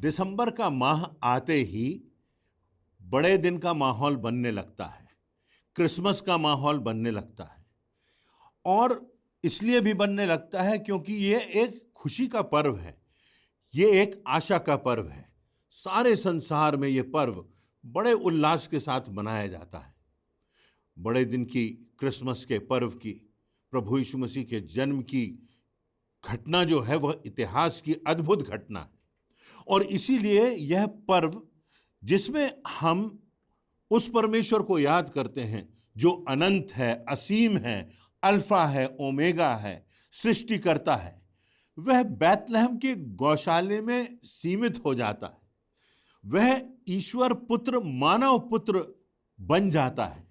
दिसंबर का माह आते ही बड़े दिन का माहौल बनने लगता है। क्रिसमस का माहौल बनने लगता है और इसलिए भी बनने लगता है क्योंकि ये एक खुशी का पर्व है। ये एक आशा का पर्व है। सारे संसार में ये पर्व बड़े उल्लास के साथ मनाया जाता है। बड़े दिन की, क्रिसमस के पर्व की, प्रभु यीशु मसीह के जन्म की घटना जो है वह इतिहास की अद्भुत घटना है और इसीलिए यह पर्व जिसमें हम उस परमेश्वर को याद करते हैं जो अनंत है, असीम है, अल्फा है, ओमेगा है, सृष्टि करता है, वह बैतलहम के गौशाले में सीमित हो जाता है। वह ईश्वर पुत्र, मानव पुत्र बन जाता है।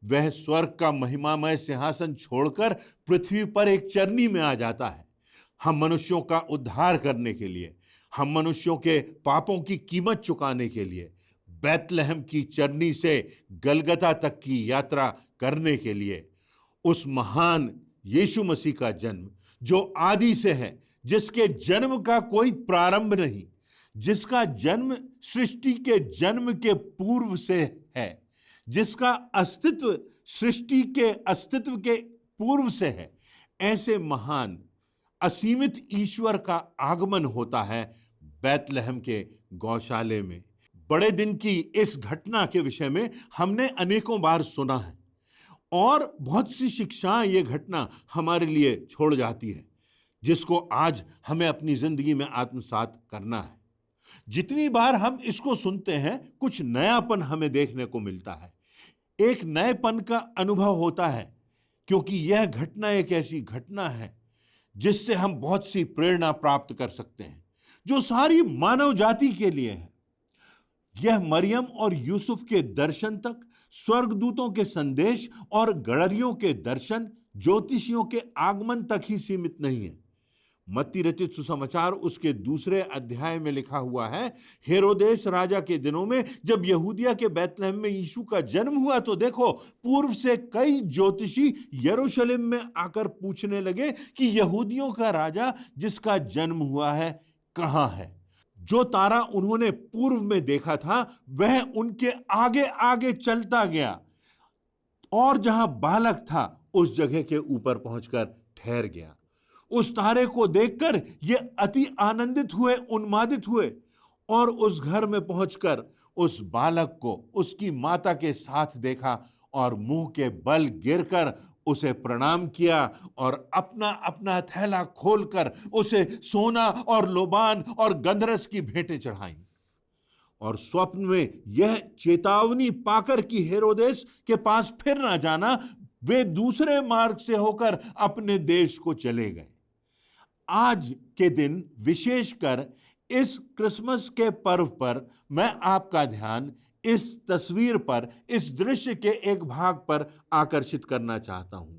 वह स्वर्ग का महिमामय सिंहासन छोड़कर पृथ्वी पर एक चरनी में आ जाता है। हम मनुष्यों का उद्धार करने के लिए, हम मनुष्यों के पापों की कीमत चुकाने के लिए बैतलहम की चरनी से गलगता तक की यात्रा करने के लिए उस महान यीशु मसीह का जन्म, जो आदि से है, जिसके जन्म का कोई प्रारंभ नहीं, जिसका जन्म सृष्टि के जन्म के पूर्व से है, जिसका अस्तित्व सृष्टि के अस्तित्व के पूर्व से है, ऐसे महान असीमित ईश्वर का आगमन होता है बैतलहम के गौशाले में। बड़े दिन की इस घटना के विषय में हमने अनेकों बार सुना है और बहुत सी शिक्षाएं ये घटना हमारे लिए छोड़ जाती है, जिसको आज हमें अपनी जिंदगी में आत्मसात करना है। जितनी बार हम इसको सुनते हैं, कुछ नयापन हमें देखने को मिलता है, एक नएपन का अनुभव होता है, क्योंकि यह घटना एक ऐसी घटना है जिससे हम बहुत सी प्रेरणा प्राप्त कर सकते हैं, जो सारी मानव जाति के लिए है। यह मरियम और यूसुफ के दर्शन तक, स्वर्गदूतों के संदेश और गड़रियों के दर्शन, ज्योतिषियों के आगमन तक ही सीमित नहीं है। मत्ती रचित सुसमाचार उसके 2 अध्याय में लिखा हुआ है, हेरोदेस राजा के दिनों में जब यहूदिया के बैतलहम में यीशु का जन्म हुआ तो देखो, पूर्व से कई ज्योतिषी यरूशलेम में आकर पूछने लगे कि यहूदियों का राजा जिसका जन्म हुआ है कहाँ है। जो तारा उन्होंने पूर्व में देखा था वह उनके आगे आगे चलता गया और जहां बालक था उस जगह के ऊपर पहुंचकर ठहर गया। उस तारे को देखकर ये अति आनंदित हुए, उन्मादित हुए और उस घर में पहुंचकर उस बालक को उसकी माता के साथ देखा और मुंह के बल गिरकर उसे प्रणाम किया और अपना अपना थैला खोलकर उसे सोना और लोबान और गंधरस की भेंटें चढ़ाईं। और स्वप्न में यह चेतावनी पाकर कि हेरोदेस के पास फिर ना जाना, वे दूसरे मार्ग से होकर अपने देश को चले गए। आज के दिन विशेषकर इस क्रिसमस के पर्व पर मैं आपका ध्यान इस तस्वीर पर, इस दृश्य के एक भाग पर आकर्षित करना चाहता हूं।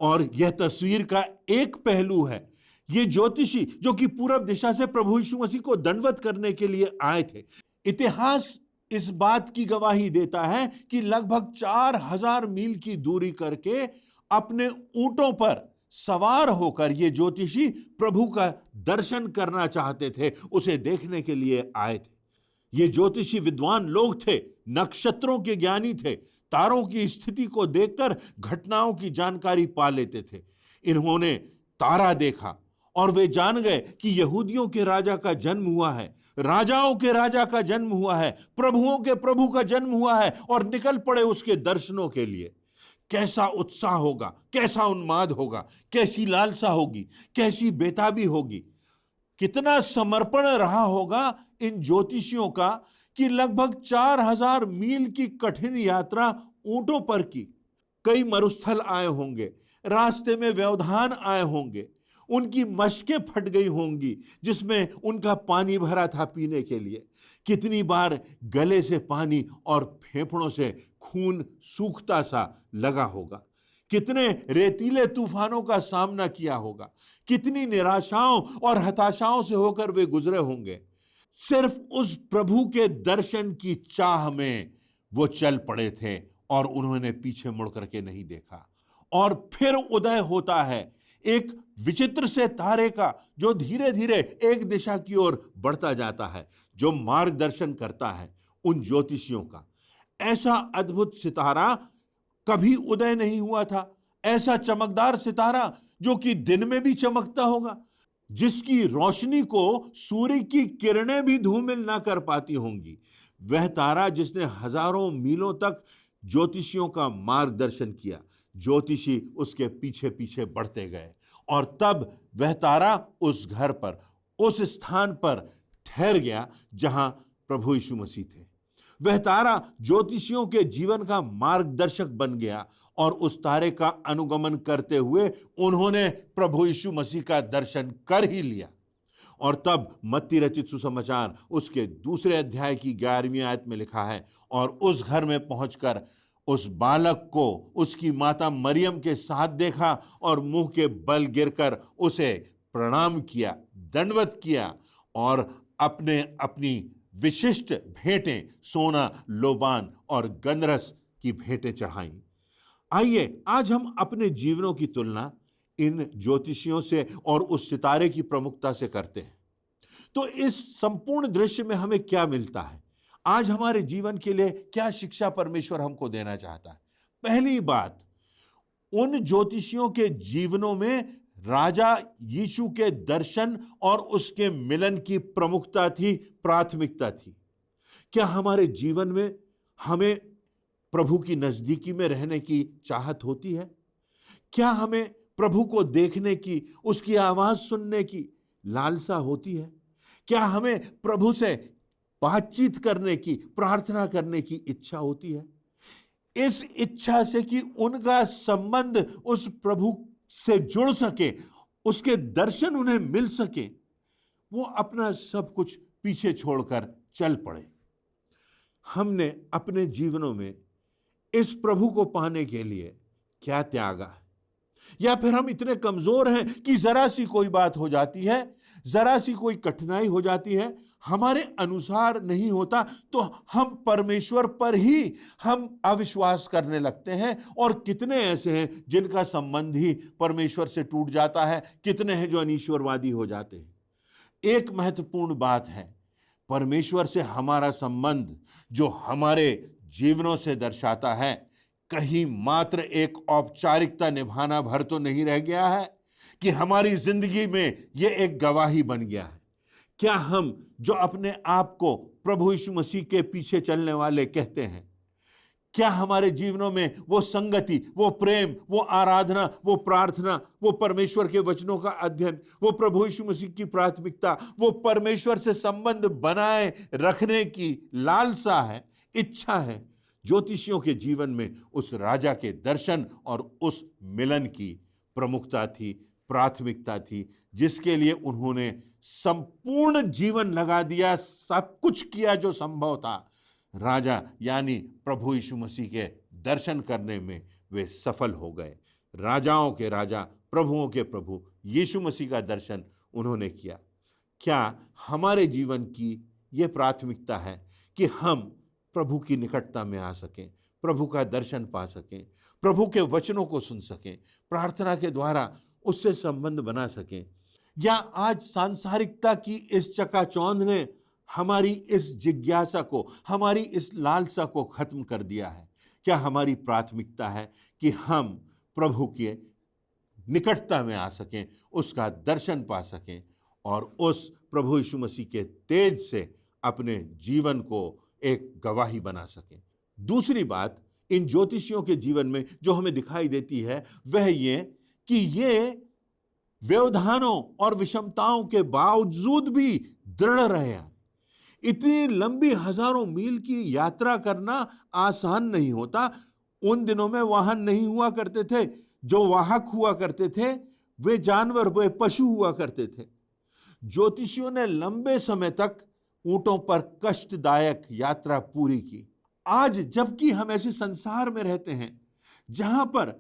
और यह तस्वीर का एक पहलू है, ये ज्योतिषी जो कि पूरब दिशा से प्रभु यीशु मसीह को दंडवत करने के लिए आए थे। इतिहास इस बात की गवाही देता है कि लगभग 4000 मील की दूरी करके अपने ऊंटों पर सवार होकर ये ज्योतिषी प्रभु का दर्शन करना चाहते थे, उसे देखने के लिए आए थे। ये ज्योतिषी विद्वान लोग थे, नक्षत्रों के ज्ञानी थे, तारों की स्थिति को देखकर घटनाओं की जानकारी पा लेते थे। इन्होंने तारा देखा और वे जान गए कि यहूदियों के राजा का जन्म हुआ है, राजाओं के राजा का जन्म हुआ है, प्रभुओं के प्रभु का जन्म हुआ है और निकल पड़े उसके दर्शनों के लिए। कैसा उत्साह होगा, कैसा उन्माद होगा, कैसी लालसा होगी, कैसी बेताबी होगी, कितना समर्पण रहा होगा इन ज्योतिषियों का कि लगभग 4000 मील की कठिन यात्रा ऊंटों पर की। कई मरुस्थल आए होंगे, रास्ते में व्यवधान आए होंगे, उनकी मशकें फट गई होंगी जिसमें उनका पानी भरा था पीने के लिए। कितनी बार गले से पानी और फेफड़ों से खून सूखता सा लगा होगा, कितने रेतीले तूफानों का सामना किया होगा, कितनी निराशाओं और हताशाओं से होकर वे गुजरे होंगे। सिर्फ उस प्रभु के दर्शन की चाह में वो चल पड़े थे और उन्होंने पीछे मुड़ करके नहीं देखा। और फिर उदय होता है एक विचित्र से तारे का जो धीरे धीरे एक दिशा की ओर बढ़ता जाता है, जो मार्गदर्शन करता है उन ज्योतिषियों का। ऐसा अद्भुत सितारा कभी उदय नहीं हुआ था, ऐसा चमकदार सितारा जो कि दिन में भी चमकता होगा, जिसकी रोशनी को सूर्य की किरणें भी धूमिल ना कर पाती होंगी। वह तारा जिसने हजारों मीलों तक ज्योतिषियों का मार्गदर्शन किया, ज्योतिषी उसके पीछे पीछे बढ़ते गए और तब वह तारा उस घर पर, उस स्थान पर ठहर गया जहां प्रभु यीशु मसीह थे। वह तारा ज्योतिषियों के जीवन का मार्गदर्शक बन गया और उस तारे का अनुगमन करते हुए उन्होंने प्रभु यीशु मसीह का दर्शन कर ही लिया। और तब मत्ती रचित सुसमाचार उसके 2 अध्याय की 11वीं आयत में लिखा है, और उस घर में पहुंचकर उस बालक को उसकी माता मरियम के साथ देखा और मुंह के बल गिरकर उसे प्रणाम किया, दंडवत किया और अपनी विशिष्ट भेंटें, सोना, लोबान और गंधरस की भेंटें चढ़ाईं। आइए आज हम अपने जीवनों की तुलना इन ज्योतिषियों से और उस सितारे की प्रमुखता से करते हैं। तो इस संपूर्ण दृश्य में हमें क्या मिलता है? आज हमारे जीवन के लिए क्या शिक्षा परमेश्वर हमको देना चाहता है? पहली बात, उन ज्योतिषियों के जीवनों में राजा यीशु के दर्शन और उसके मिलन की प्रमुखता थी, प्राथमिकता थी। क्या हमारे जीवन में हमें प्रभु की नजदीकी में रहने की चाहत होती है? क्या हमें प्रभु को देखने की, उसकी आवाज सुनने की लालसा होती है? क्या हमें प्रभु से बातचीत करने की, प्रार्थना करने की इच्छा होती है? इस इच्छा से कि उनका संबंध उस प्रभु से जुड़ सके, उसके दर्शन उन्हें मिल सके, वो अपना सब कुछ पीछे छोड़कर चल पड़े। हमने अपने जीवनों में इस प्रभु को पाने के लिए क्या त्यागा है? या फिर हम इतने कमजोर हैं कि जरा सी कोई बात हो जाती है, जरा सी कोई कठिनाई हो जाती है, हमारे अनुसार नहीं होता तो हम परमेश्वर पर ही हम अविश्वास करने लगते हैं। और कितने ऐसे हैं जिनका संबंध ही परमेश्वर से टूट जाता है, कितने हैं जो अनीश्वरवादी हो जाते हैं। एक महत्वपूर्ण बात है, परमेश्वर से हमारा संबंध जो हमारे जीवनों से दर्शाता है, कहीं मात्र एक औपचारिकता निभाना भर तो नहीं रह गया है कि हमारी जिंदगी में यह एक गवाही बन गया है। क्या हम जो अपने आप को प्रभु यीशु मसीह के पीछे चलने वाले कहते हैं, क्या हमारे जीवनों में वो संगति, वो प्रेम, वो आराधना, वो प्रार्थना, वो परमेश्वर के वचनों का अध्ययन, वो प्रभु यीशु मसीह की प्राथमिकता, वो परमेश्वर से संबंध बनाए रखने की लालसा है, इच्छा है? ज्योतिषियों के जीवन में उस राजा के दर्शन और उस मिलन की प्रमुखता थी, प्राथमिकता थी, जिसके लिए उन्होंने संपूर्ण जीवन लगा दिया, सब कुछ किया जो संभव था। राजा यानी प्रभु यीशु मसीह के दर्शन करने में वे सफल हो गए। राजाओं के राजा, प्रभुओं के प्रभु यीशु मसीह का दर्शन उन्होंने किया। क्या हमारे जीवन की ये प्राथमिकता है कि हम प्रभु की निकटता में आ सकें, प्रभु का दर्शन पा सकें, प्रभु के वचनों को सुन सकें, प्रार्थना के द्वारा उससे संबंध बना सकें? या आज सांसारिकता की इस चकाचौंध ने हमारी इस जिज्ञासा को, हमारी इस लालसा को खत्म कर दिया है? क्या हमारी प्राथमिकता है कि हम प्रभु के निकटता में आ सकें, उसका दर्शन पा सकें और उस प्रभु यीशु मसीह के तेज से अपने जीवन को एक गवाही बना सकें? दूसरी बात इन ज्योतिषियों के जीवन में जो हमें दिखाई देती है वह ये कि ये व्यवधानों और विषमताओं के बावजूद भी दृढ़ रहे हैं। इतनी लंबी हजारों मील की यात्रा करना आसान नहीं होता। उन दिनों में वाहन नहीं हुआ करते थे, जो वाहक हुआ करते थे वे जानवर, वे पशु हुआ करते थे। ज्योतिषियों ने लंबे समय तक ऊंटों पर कष्टदायक यात्रा पूरी की। आज जबकि हम ऐसे संसार में रहते हैं जहां पर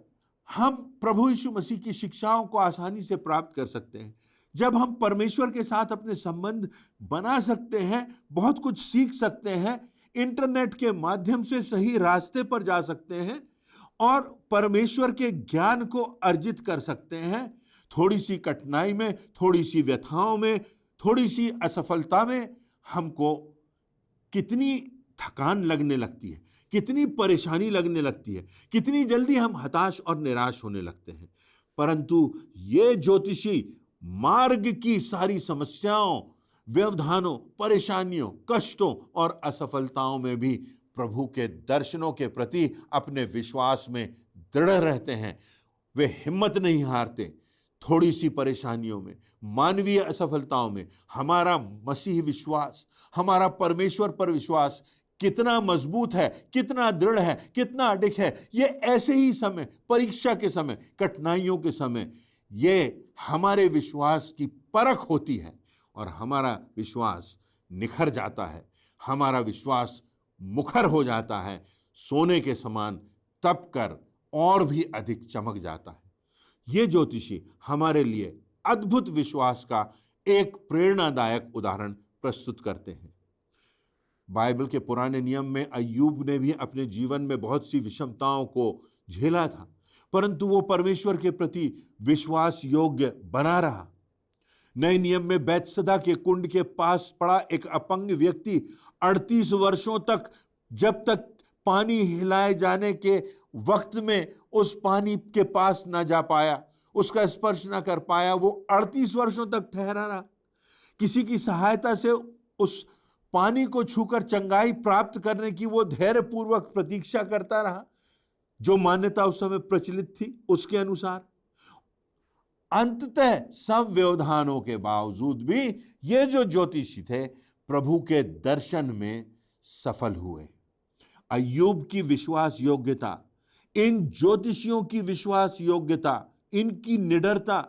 हम प्रभु यीशु मसीह की शिक्षाओं को आसानी से प्राप्त कर सकते हैं, जब हम परमेश्वर के साथ अपने संबंध बना सकते हैं, बहुत कुछ सीख सकते हैं, इंटरनेट के माध्यम से सही रास्ते पर जा सकते हैं और परमेश्वर के ज्ञान को अर्जित कर सकते हैं, थोड़ी सी कठिनाई में, थोड़ी सी व्यथाओं में, थोड़ी सी असफलता में हमको कितनी थकान लगने लगती है, कितनी परेशानी लगने लगती है, कितनी जल्दी हम हताश और निराश होने लगते हैं। परंतु ये ज्योतिषी मार्ग की सारी समस्याओं, व्यवधानों, परेशानियों, कष्टों और असफलताओं में भी प्रभु के दर्शनों के प्रति अपने विश्वास में दृढ़ रहते हैं। वे हिम्मत नहीं हारते। थोड़ी सी परेशानियों में, मानवीय असफलताओं में हमारा मसीह विश्वास, हमारा परमेश्वर पर विश्वास कितना मजबूत है, कितना दृढ़ है, कितना अडिग है। ये ऐसे ही समय, परीक्षा के समय, कठिनाइयों के समय, ये हमारे विश्वास की परख होती है और हमारा विश्वास निखर जाता है, हमारा विश्वास मुखर हो जाता है, सोने के समान तप कर और भी अधिक चमक जाता है। ये ज्योतिषी हमारे लिए अद्भुत विश्वास का एक प्रेरणादायक उदाहरण प्रस्तुत करते हैं। बाइबल के पुराने नियम में अय्यूब ने भी अपने जीवन में बहुत सी विषमताओं को झेला था, परंतु वो परमेश्वर के प्रति विश्वास योग्य बना रहा। नए नियम में बैतसदा के कुंड के पास पड़ा एक अपंग व्यक्ति 38 वर्षों तक, जब तक पानी हिलाए जाने के वक्त में उस पानी के पास ना जा पाया, उसका स्पर्श ना कर पाया, वो 38 वर्षों तक ठहरा रहा। किसी की सहायता से उस पानी को छूकर चंगाई प्राप्त करने की वो धैर्यपूर्वक प्रतीक्षा करता रहा, जो मान्यता उस समय प्रचलित थी उसके अनुसार। अंततः सब व्यवधानों के बावजूद भी ये जो ज्योतिषी थे प्रभु के दर्शन में सफल हुए। अय्यूब की विश्वास योग्यता, इन ज्योतिषियों की विश्वास योग्यता, इनकी निडरता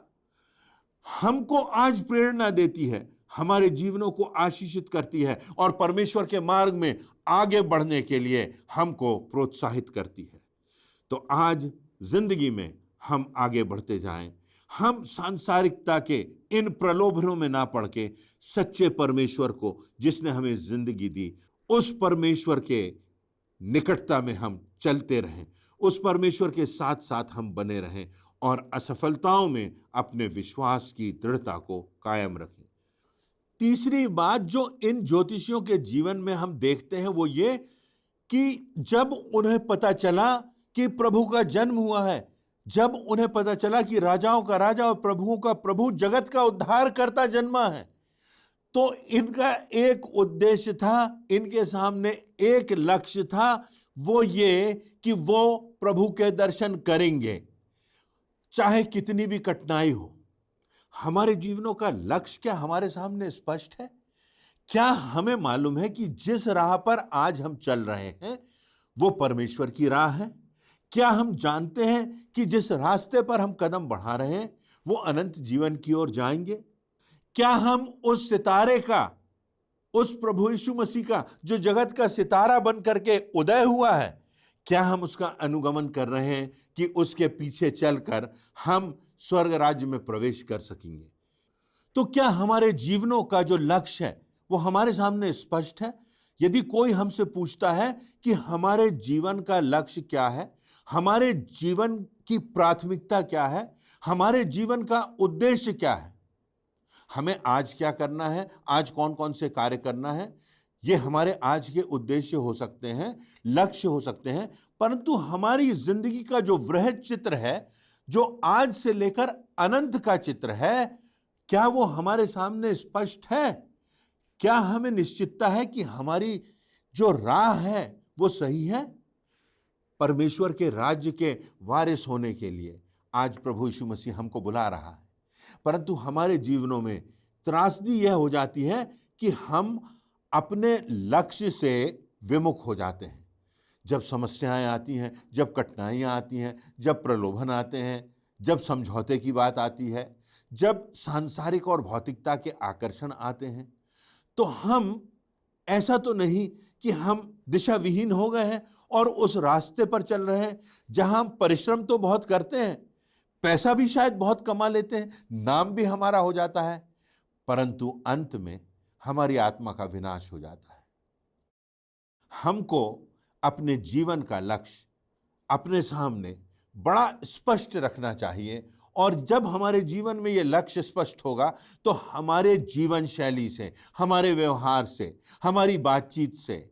हमको आज प्रेरणा देती है, हमारे जीवनों को आशीषित करती है और परमेश्वर के मार्ग में आगे बढ़ने के लिए हमको प्रोत्साहित करती है। तो आज जिंदगी में हम आगे बढ़ते जाएं, हम सांसारिकता के इन प्रलोभनों में ना पड़ के सच्चे परमेश्वर को, जिसने हमें जिंदगी दी, उस परमेश्वर के निकटता में हम चलते रहें, उस परमेश्वर के साथ साथ हम बने रहें और असफलताओं में अपने विश्वास की दृढ़ता को कायम रखें। तीसरी बात जो इन ज्योतिषियों के जीवन में हम देखते हैं वो ये कि जब उन्हें पता चला कि प्रभु का जन्म हुआ है, जब उन्हें पता चला कि राजाओं का राजा और प्रभुओं का प्रभु, जगत का उद्धार करता जन्मा है, तो इनका एक उद्देश्य था, इनके सामने एक लक्ष्य था, वो ये कि वो प्रभु के दर्शन करेंगे चाहे कितनी भी कठिनाई हो। हमारे जीवनों का लक्ष्य क्या हमारे सामने स्पष्ट है? क्या हमें मालूम है कि जिस राह पर आज हम चल रहे हैं वो परमेश्वर की राह है? क्या हम जानते हैं कि जिस रास्ते पर हम कदम बढ़ा रहे हैं वो अनंत जीवन की ओर जाएंगे? क्या हम उस सितारे का, उस प्रभु यीशु मसीह का जो जगत का सितारा बन करके उदय हुआ है, क्या हम उसका अनुगमन कर रहे हैं कि उसके पीछे चलकर हम स्वर्ग राज्य में प्रवेश कर सकेंगे? तो क्या हमारे जीवनों का जो लक्ष्य है वो हमारे सामने स्पष्ट है? यदि कोई हमसे पूछता है कि हमारे जीवन का लक्ष्य क्या है, हमारे जीवन की प्राथमिकता क्या है, हमारे जीवन का उद्देश्य क्या है, हमें आज क्या करना है, आज कौन कौन से कार्य करना है, ये हमारे आज के उद्देश्य हो सकते हैं, लक्ष्य हो सकते हैं, परंतु हमारी जिंदगी का जो वृहद चित्र है, जो आज से लेकर अनंत का चित्र है, क्या वो हमारे सामने स्पष्ट है? क्या हमें निश्चितता है कि हमारी जो राह है वो सही है? परमेश्वर के राज्य के वारिस होने के लिए आज प्रभु यीशु मसीह हमको बुला रहा है, परंतु हमारे जीवनों में त्रासदी यह हो जाती है कि हम अपने लक्ष्य से विमुख हो जाते हैं। जब समस्याएं आती हैं, जब कठिनाइयां आती हैं, जब प्रलोभन आते हैं, जब समझौते की बात आती है, जब सांसारिक और भौतिकता के आकर्षण आते हैं, तो हम, ऐसा तो नहीं कि हम दिशा विहीन हो गए हैं और उस रास्ते पर चल रहे हैं जहां हम परिश्रम तो बहुत करते हैं, पैसा भी शायद बहुत कमा लेते हैं, नाम भी हमारा हो जाता है, परंतु अंत में हमारी आत्मा का विनाश हो जाता है। हमको अपने जीवन का लक्ष्य अपने सामने बड़ा स्पष्ट रखना चाहिए और जब हमारे जीवन में ये लक्ष्य स्पष्ट होगा तो हमारे जीवन शैली से, हमारे व्यवहार से, हमारी बातचीत से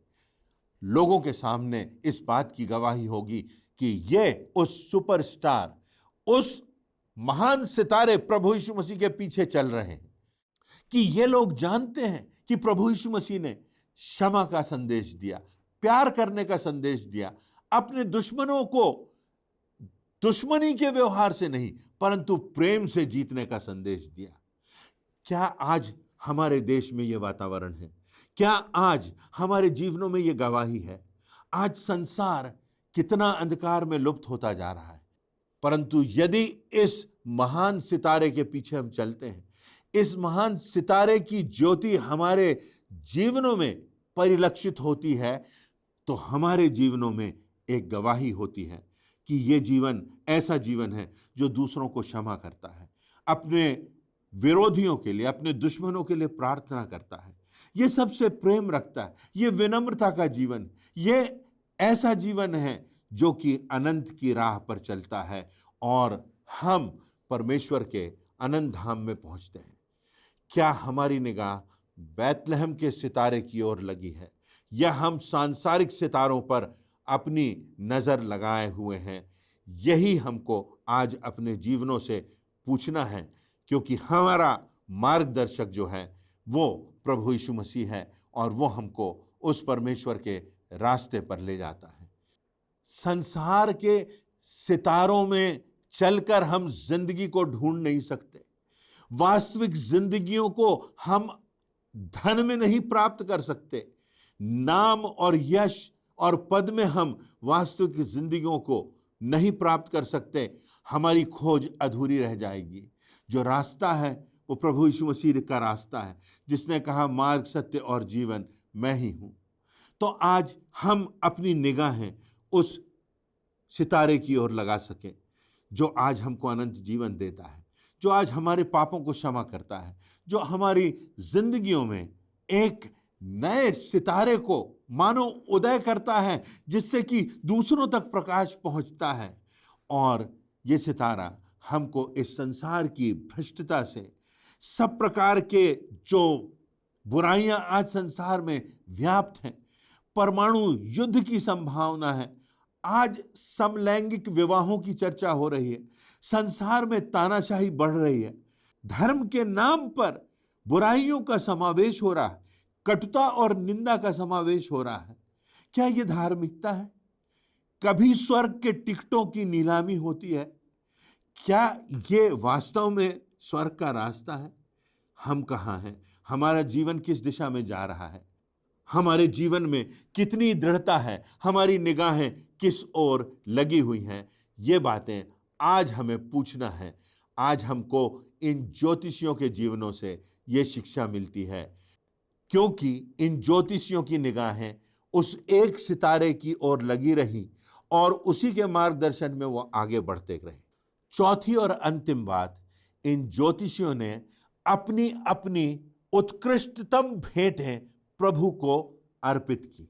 लोगों के सामने इस बात की गवाही होगी कि ये उस सुपरस्टार, उस महान सितारे प्रभु यीशु मसीह के पीछे चल रहे हैं, कि ये लोग जानते हैं कि प्रभु यीशु मसीह ने क्षमा का संदेश दिया, प्यार करने का संदेश दिया, अपने दुश्मनों को दुश्मनी के व्यवहार से नहीं परंतु प्रेम से जीतने का संदेश दिया। क्या आज हमारे देश में यह वातावरण है? क्या आज हमारे जीवनों में यह गवाही है? आज संसार कितना अंधकार में लुप्त होता जा रहा है, परंतु यदि इस महान सितारे के पीछे हम चलते हैं, इस महान सितारे की ज्योति हमारे जीवनों में परिलक्षित होती है, तो हमारे जीवनों में एक गवाही होती है कि ये जीवन ऐसा जीवन है जो दूसरों को क्षमा करता है, अपने विरोधियों के लिए, अपने दुश्मनों के लिए प्रार्थना करता है, ये सबसे प्रेम रखता है, ये विनम्रता का जीवन, ये ऐसा जीवन है जो कि अनंत की राह पर चलता है और हम परमेश्वर के अनंत धाम में पहुंचते हैं। क्या हमारी निगाह बैतलहम के सितारे की ओर लगी है या हम सांसारिक सितारों पर अपनी नजर लगाए हुए हैं? यही हमको आज अपने जीवनों से पूछना है, क्योंकि हमारा मार्गदर्शक जो है वो प्रभु यीशु मसीह है और वो हमको उस परमेश्वर के रास्ते पर ले जाता है। संसार के सितारों में चलकर हम जिंदगी को ढूंढ नहीं सकते। वास्तविक जिंदगियों को हम धन में नहीं प्राप्त कर सकते। नाम और यश और पद में हम वास्तविक जिंदगियों को नहीं प्राप्त कर सकते। हमारी खोज अधूरी रह जाएगी। जो रास्ता है वो प्रभु यीशु मसीह का रास्ता है, जिसने कहा मार्ग, सत्य और जीवन मैं ही हूं। तो आज हम अपनी निगाहें उस सितारे की ओर लगा सकें जो आज हमको अनंत जीवन देता है, जो आज हमारे पापों को क्षमा करता है, जो हमारी जिंदगियों में एक नए सितारे को मानो उदय करता है, जिससे कि दूसरों तक प्रकाश पहुंचता है। और ये सितारा हमको इस संसार की भ्रष्टता से, सब प्रकार के जो बुराइयां आज संसार में व्याप्त हैं, परमाणु युद्ध की संभावना है, आज समलैंगिक विवाहों की चर्चा हो रही है, संसार में तानाशाही बढ़ रही है, धर्म के नाम पर बुराइयों का समावेश हो रहा है, कटुता और निंदा का समावेश हो रहा है। क्या ये धार्मिकता है? कभी स्वर्ग के टिकटों की नीलामी होती है। क्या ये वास्तव में स्वर्ग का रास्ता है? हम कहाँ हैं? हमारा जीवन किस दिशा में जा रहा है? हमारे जीवन में कितनी दृढ़ता है? हमारी निगाहें किस ओर लगी हुई हैं? ये बातें आज हमें पूछना है। आज हमको इन ज्योतिषियों के जीवनों से ये शिक्षा मिलती है, क्योंकि इन ज्योतिषियों की निगाहें उस एक सितारे की ओर लगी रही और उसी के मार्गदर्शन में वो आगे बढ़ते रहे। चौथी और अंतिम बात, इन ज्योतिषियों ने अपनी अपनी उत्कृष्टतम भेंटें प्रभु को अर्पित की।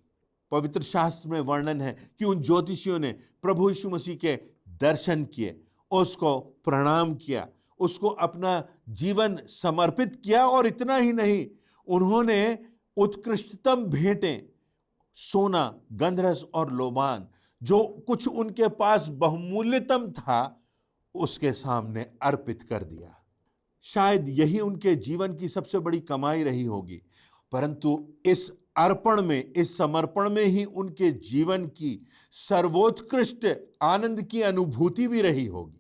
पवित्र शास्त्र में वर्णन है कि उन ज्योतिषियों ने प्रभु यीशु मसीह के दर्शन किए, उसको प्रणाम किया, उसको अपना जीवन समर्पित किया, और इतना ही नहीं, उन्होंने उत्कृष्टतम भेंटें, सोना, गंधरस और लोबान, जो कुछ उनके पास बहुमूल्यतम था, उसके सामने अर्पित कर दिया। शायद यही उनके जीवन की सबसे बड़ी कमाई रही होगी, परंतु इस अर्पण में, इस समर्पण में ही उनके जीवन की सर्वोत्कृष्ट आनंद की अनुभूति भी रही होगी।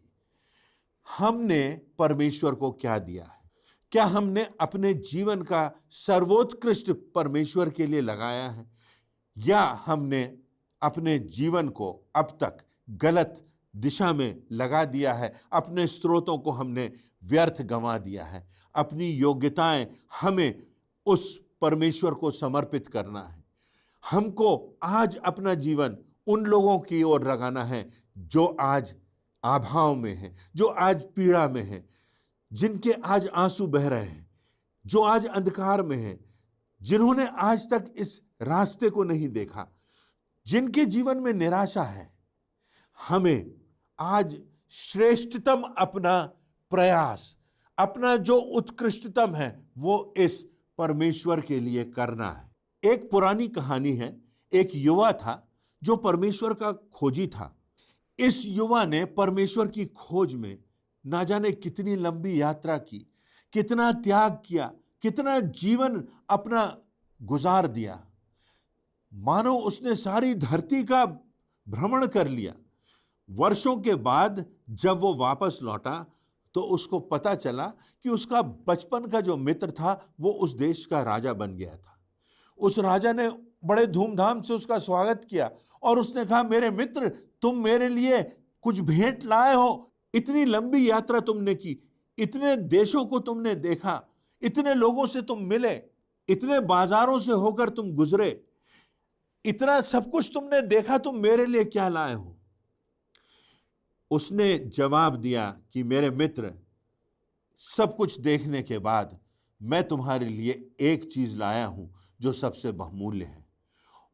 हमने परमेश्वर को क्या दिया है? क्या हमने अपने जीवन का सर्वोत्कृष्ट परमेश्वर के लिए लगाया है, या हमने अपने जीवन को अब तक गलत दिशा में लगा दिया है? अपने स्रोतों को हमने व्यर्थ गंवा दिया है। अपनी योग्यताएं हमें उस परमेश्वर को समर्पित करना है। हमको आज अपना जीवन उन लोगों की ओर लगाना है जो आज आभाव में हैं, जो आज पीड़ा में हैं, जिनके आज आंसू बह रहे हैं, जो आज अंधकार में हैं, जिन्होंने आज तक इस रास्ते को नहीं देखा, जिनके जीवन में निराशा है। हमें आज श्रेष्ठतम अपना प्रयास, अपना जो उत्कृष्टतम है वो इस परमेश्वर के लिए करना है। एक पुरानी कहानी है, एक युवा था जो परमेश्वर का खोजी था। इस युवा ने परमेश्वर की खोज में ना जाने कितनी लंबी यात्रा की, कितना त्याग किया, कितना जीवन अपना गुजार दिया। मानो उसने सारी धरती का भ्रमण कर लिया। वर्षों के बाद जब वो वापस लौटा तो उसको पता चला कि उसका बचपन का जो मित्र था वो उस देश का राजा बन गया था। उस राजा ने बड़े धूमधाम से उसका स्वागत किया और उसने कहा, मेरे मित्र, तुम मेरे लिए कुछ भेंट लाए हो। इतनी लंबी यात्रा तुमने की, इतने देशों को तुमने देखा, इतने लोगों से तुम मिले, इतने बाजारों से होकर तुम गुजरे, इतना सब कुछ तुमने देखा, तुम मेरे लिए क्या लाए हो? उसने जवाब दिया कि मेरे मित्र, सब कुछ देखने के बाद मैं तुम्हारे लिए एक चीज लाया हूं जो सबसे बहुमूल्य है।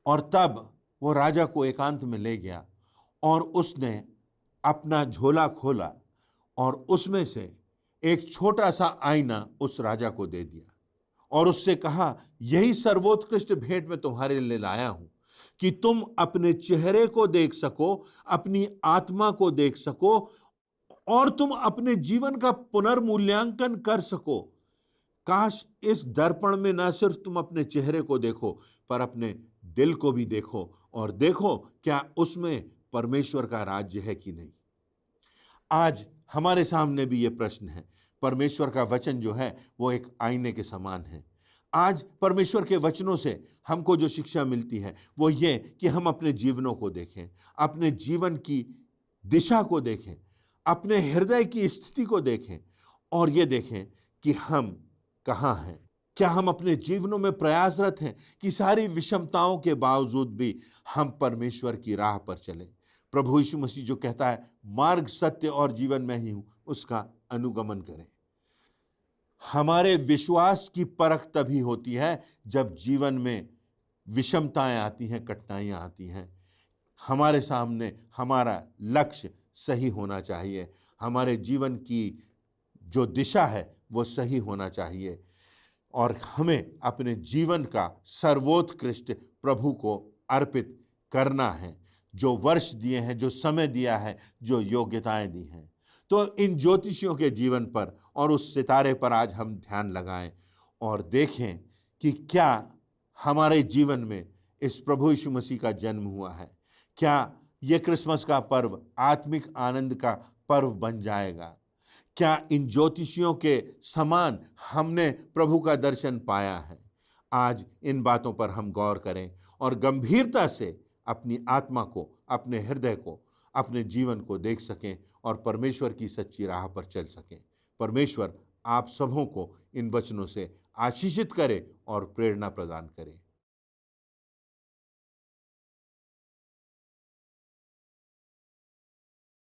और तब वो राजा को एकांत में ले गया और उसने अपना झोला खोला और उसमें से एक छोटा सा आईना उस राजा को दे दिया और उससे कहा, यही सर्वोत्कृष्ट भेंट मैं तुम्हारे लिए लाया हूं कि तुम अपने चेहरे को देख सको, अपनी आत्मा को देख सको और तुम अपने जीवन का पुनर्मूल्यांकन कर सको। काश इस दर्पण में न सिर्फ तुम अपने चेहरे को देखो पर अपने दिल को भी देखो और देखो क्या उसमें परमेश्वर का राज्य है कि नहीं। आज हमारे सामने भी ये प्रश्न है। परमेश्वर का वचन जो है वो एक आईने के समान है। आज परमेश्वर के वचनों से हमको जो शिक्षा मिलती है वो ये कि हम अपने जीवनों को देखें, अपने जीवन की दिशा को देखें, अपने हृदय की स्थिति को देखें और ये देखें कि हम कहाँ हैं। क्या हम अपने जीवनों में प्रयासरत हैं कि सारी विषमताओं के बावजूद भी हम परमेश्वर की राह पर चलें। प्रभु यीशु मसीह जो कहता है, मार्ग, सत्य और जीवन में ही हूं, उसका अनुगमन करें। हमारे विश्वास की परख तभी होती है जब जीवन में विषमताएं आती हैं, कठिनाइयां आती हैं। हमारे सामने हमारा लक्ष्य सही होना चाहिए, हमारे जीवन की जो दिशा है वो सही होना चाहिए और हमें अपने जीवन का सर्वोत्कृष्ट प्रभु को अर्पित करना है। जो वर्ष दिए हैं, जो समय दिया है, जो योग्यताएं दी हैं, तो इन ज्योतिषियों के जीवन पर और उस सितारे पर आज हम ध्यान लगाएं और देखें कि क्या हमारे जीवन में इस प्रभु यीशु मसीह का जन्म हुआ है। क्या ये क्रिसमस का पर्व आत्मिक आनंद का पर्व बन जाएगा? क्या इन ज्योतिषियों के समान हमने प्रभु का दर्शन पाया है? आज इन बातों पर हम गौर करें और गंभीरता से अपनी आत्मा को, अपने हृदय को, अपने जीवन को देख सकें और परमेश्वर की सच्ची राह पर चल सकें। परमेश्वर आप सबों को इन वचनों से आशीषित करे और प्रेरणा प्रदान करे।